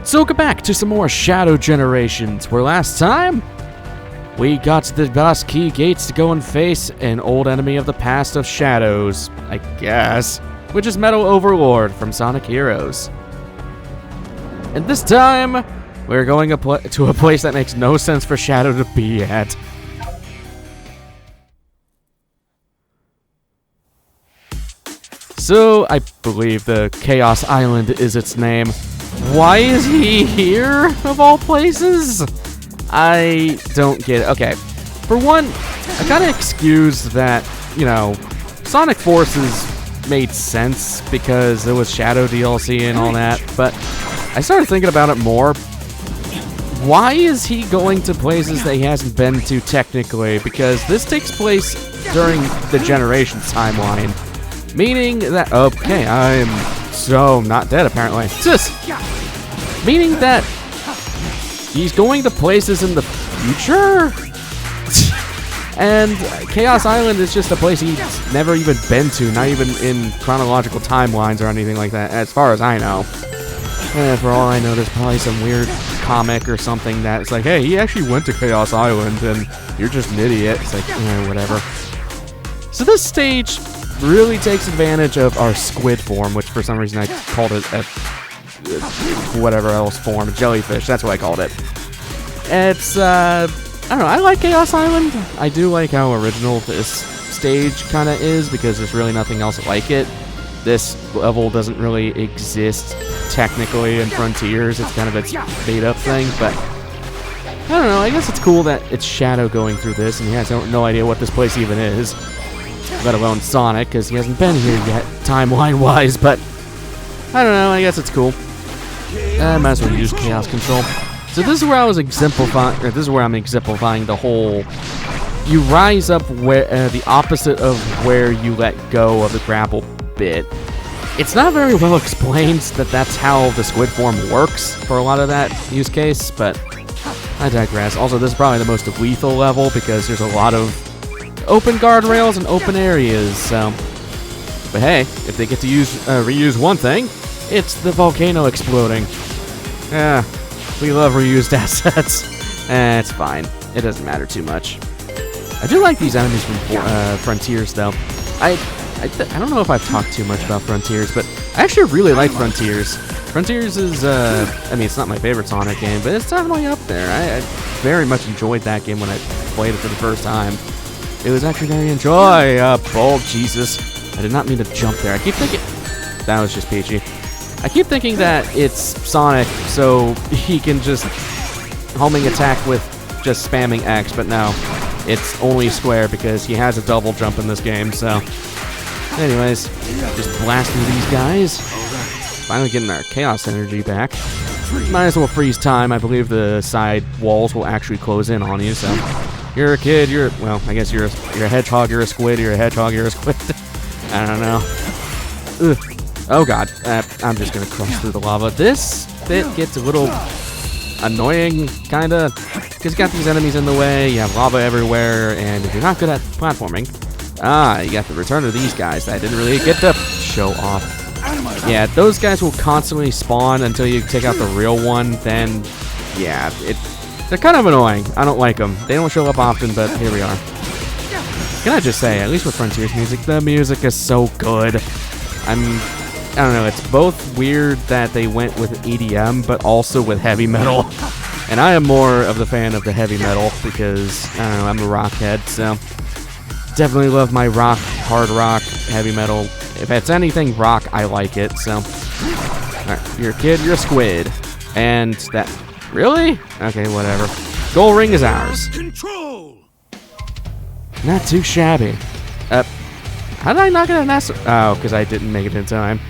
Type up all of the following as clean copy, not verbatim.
So go back to some more Shadow Generations, where last time we got the boss key gates to go and face an old enemy of the past of Shadows, I guess, which is Metal Overlord from Sonic Heroes. And this time, we're going to a place that makes no sense for Shadow to be at. So, I believe the Chaos Island is its name. Why is he here, of all places? I don't get it. Okay, for one, I kind of excused that, you know, Sonic Forces made sense because there was Shadow DLC and all that, but I started thinking about it more. Why is he going to places that he hasn't been to technically? Because this takes place during the Generations timeline. Meaning that, okay, I'm so not dead apparently. Just meaning that he's going to places in the future? And Chaos Island is just a place he's never even been to, not even in chronological timelines or anything like that, as far as I know. And for all I know, there's probably some weird comic or something that's like, hey, he actually went to Chaos Island and you're just an idiot. It's like, whatever. So this stage really takes advantage of our squid form, which for some reason I called it a whatever else form, jellyfish, that's what I called it. It's, I don't know, I like Chaos Island. I do like how original this stage kind of is, because there's really nothing else like it. This level doesn't really exist technically in Frontiers, it's kind of its made-up thing, but I don't know, I guess it's cool that it's Shadow going through this, and he has no idea what this place even is. Let alone Sonic, because he hasn't been here yet, timeline-wise, but I don't know, I guess it's cool. I might as well use Chaos Control. So this is where I was exemplifying, or this is where I'm exemplifying the whole, you rise up where the opposite of where you let go of the grapple bit. It's not very well explained that that's how the squid form works for a lot of that use case, but I digress. Also, this is probably the most lethal level because there's a lot of open guardrails and open areas, so. But hey, if they get to reuse one thing, it's the volcano exploding. Yeah, we love reused assets. It's fine. It doesn't matter too much. I do like these enemies from Frontiers, though. I don't know if I've talked too much about Frontiers, but I actually really like Frontiers. Frontiers is, I mean, it's not my favorite Sonic game, but it's definitely up there. I very much enjoyed that game when I played it for the first time. It was actually very enjoyable. Oh, Jesus. I did not mean to jump there. I keep thinking... That was just Peachy. I keep thinking that it's Sonic, so he can just homing attack with just spamming X, but no. It's only square because he has a double jump in this game, so... Anyways, just blast through these guys. Finally getting our Chaos energy back. Might as well freeze time. I believe the side walls will actually close in on you, so... You're a kid, well, I guess you're a hedgehog, you're a squid, you're a hedgehog, you're a squid. I don't know. Ugh. Oh god, I'm just gonna cross through the lava. This bit gets a little annoying, kinda, because you got these enemies in the way, you have lava everywhere, and if you're not good at platforming, you got the return of these guys that I didn't really get to show off. Yeah, those guys will constantly spawn until you take out the real one, then, yeah, they're kind of annoying. I don't like them. They don't show up often, but here we are. Can I just say, at least with Frontiers music, the music is so good. I don't know, it's both weird that they went with EDM, but also with heavy metal. And I am more of the fan of the heavy metal because, I don't know, I'm a rock head, so definitely love my rock, hard rock, heavy metal. If it's anything rock, I like it, so. Alright, you're a kid, you're a squid. And that... Really? Okay, whatever. Gold ring is ours. Control. Not too shabby. How did I not get an S? Oh, because I didn't make it in time.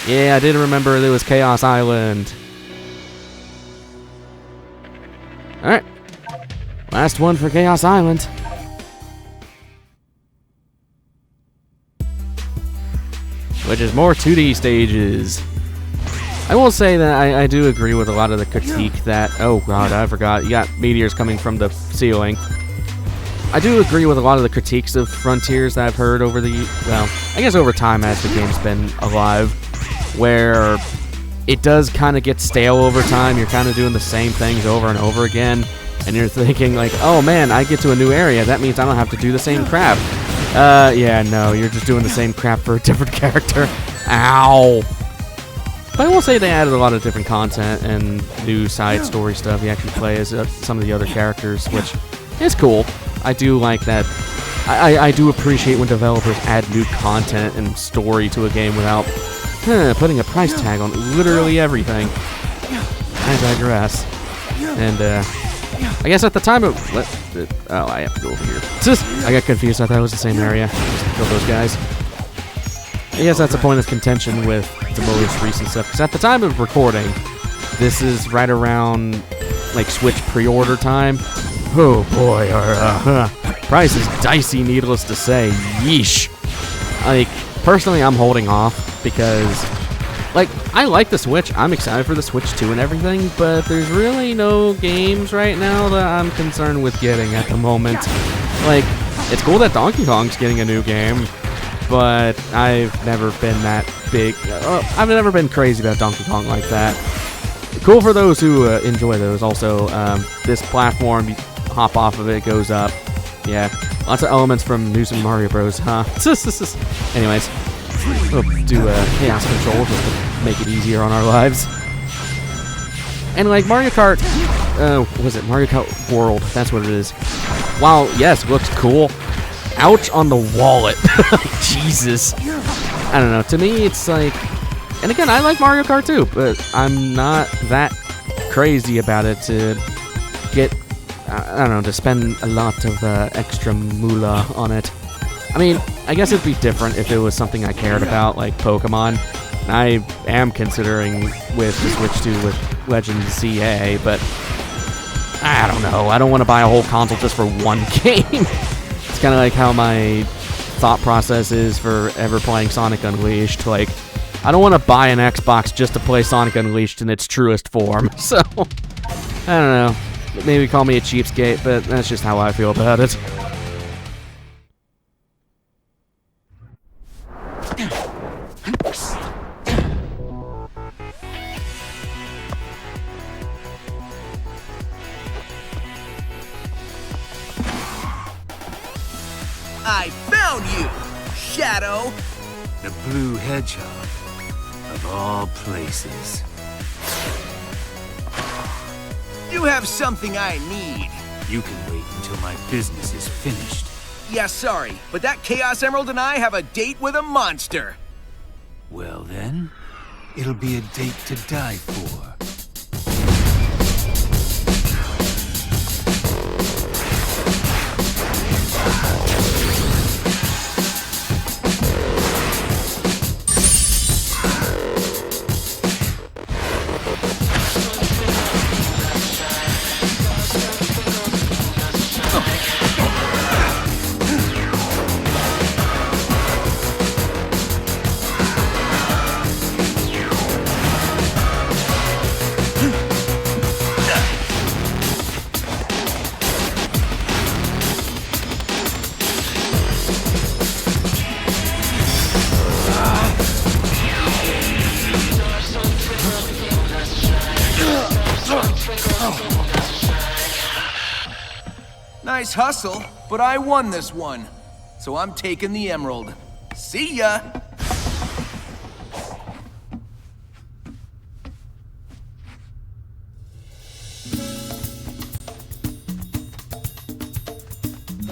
Yeah, I did remember there was Chaos Island. Alright. Last one for Chaos Island. Which is more 2D stages. I will say that I do agree with a lot of the critique that... Oh god, I forgot. You got meteors coming from the ceiling. I do agree with a lot of the critiques of Frontiers that I've heard over I guess over time as the game's been alive, where it does kind of get stale over time. You're kind of doing the same things over and over again, and you're thinking like, oh man, I get to a new area, that means I don't have to do the same crap. Yeah, no, you're just doing the same crap for a different character. Ow! But I will say they added a lot of different content and new side story stuff. You actually play as some of the other characters, which is cool. I do like that. I do appreciate when developers add new content and story to a game without putting a price tag on literally everything. I digress. And I guess at the time oh, I have to go over here. I got confused. I thought it was the same area. Just kill those guys. I guess that's a point of contention with the most recent stuff. Because at the time of recording, this is right around like Switch pre-order time. Oh boy, our price is dicey, needless to say. Yeesh. Like, personally, I'm holding off because, like, I like the Switch. I'm excited for the Switch 2 and everything, but there's really no games right now that I'm concerned with getting at the moment. Like, it's cool that Donkey Kong's getting a new game, but I've never been that big. I've never been crazy about Donkey Kong like that. Cool for those who enjoy those. Also, this platform, you hop off of it, goes up. Yeah, lots of elements from New Super Mario Bros. Huh? Anyways, we'll do Chaos Control just to make it easier on our lives. And like Mario Kart, was it Mario Kart World? That's what it is. Wow, yes, looks cool. Ouch on the wallet. Jesus. I don't know. To me, it's like, and again, I like Mario Kart too, but I'm not that crazy about it to get, I don't know, to spend a lot of extra moolah on it. I mean, I guess it'd be different if it was something I cared about, like Pokemon. And I am considering with the Switch 2 with Legends CA, but I don't know. I don't want to buy a whole console just for one game. It's kind of like how my thought process is for ever playing Sonic Unleashed. Like, I don't want to buy an Xbox just to play Sonic Unleashed in its truest form. So, I don't know. Maybe call me a cheapskate, but that's just how I feel about it. I found you, Shadow! The blue hedgehog, of all places. You have something I need. You can wait until my business is finished. Yeah, sorry, but that Chaos Emerald and I have a date with a monster. Well then, it'll be a date to die for. Nice hustle, but I won this one. So I'm taking the emerald. See ya!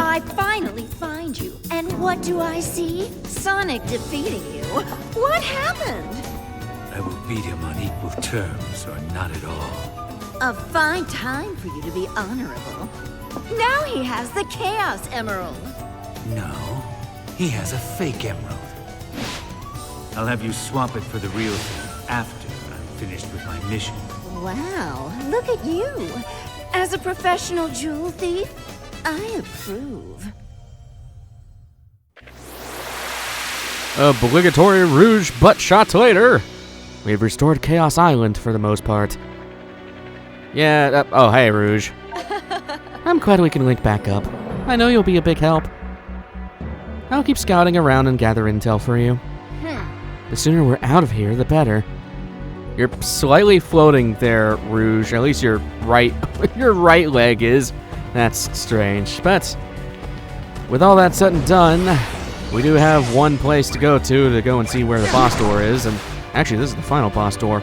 I finally find you, and what do I see? Sonic defeating you. What happened? I will beat him on equal terms, or not at all. A fine time for you to be honorable. Now he has the Chaos Emerald. No, he has a fake emerald. I'll have you swap it for the real thing after I'm finished with my mission. Wow, look at you. As a professional jewel thief, I approve. Obligatory Rouge butt shots later. We've restored Chaos Island for the most part. Yeah, oh hey Rouge. I'm glad we can link back up. I know you'll be a big help. I'll keep scouting around and gather intel for you. The sooner we're out of here, the better. You're slightly floating there, Rouge. At least your right leg is. That's strange. But with all that said and done, we do have one place to go and see where the boss door is. And actually, this is the final boss door.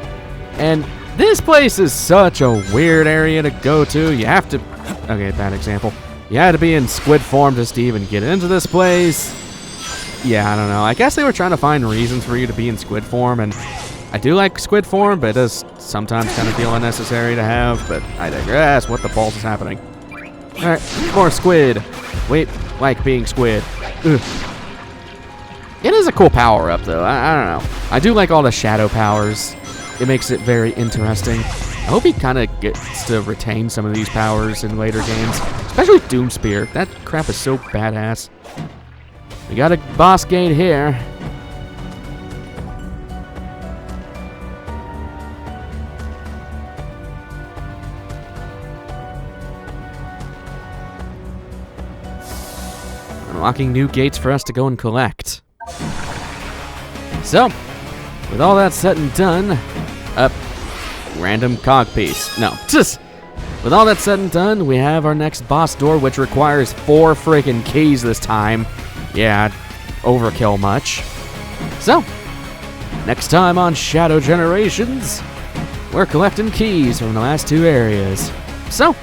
And this place is such a weird area to go to. You have to... Okay, bad example. You had to be in squid form just to even get into this place. Yeah, I don't know. I guess they were trying to find reasons for you to be in squid form, and I do like squid form, but it does sometimes kind of feel unnecessary to have, but I digress. What the balls is happening? Alright, more squid. Wait, like being squid. Ugh. It is a cool power-up, though. I don't know. I do like all the shadow powers. It makes it very interesting. I hope he kind of gets to retain some of these powers in later games, especially Doom Spear. That crap is so badass. We got a boss gate here. Unlocking new gates for us to go and collect. So, with all that said and done, random cog piece. No, just with all that said and done, we have our next boss door, which requires 4 freaking keys this time. Yeah, overkill much. So, next time on Shadow Generations, we're collecting keys from the last 2 areas. So,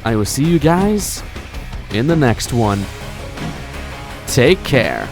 I will see you guys in the next one. Take care.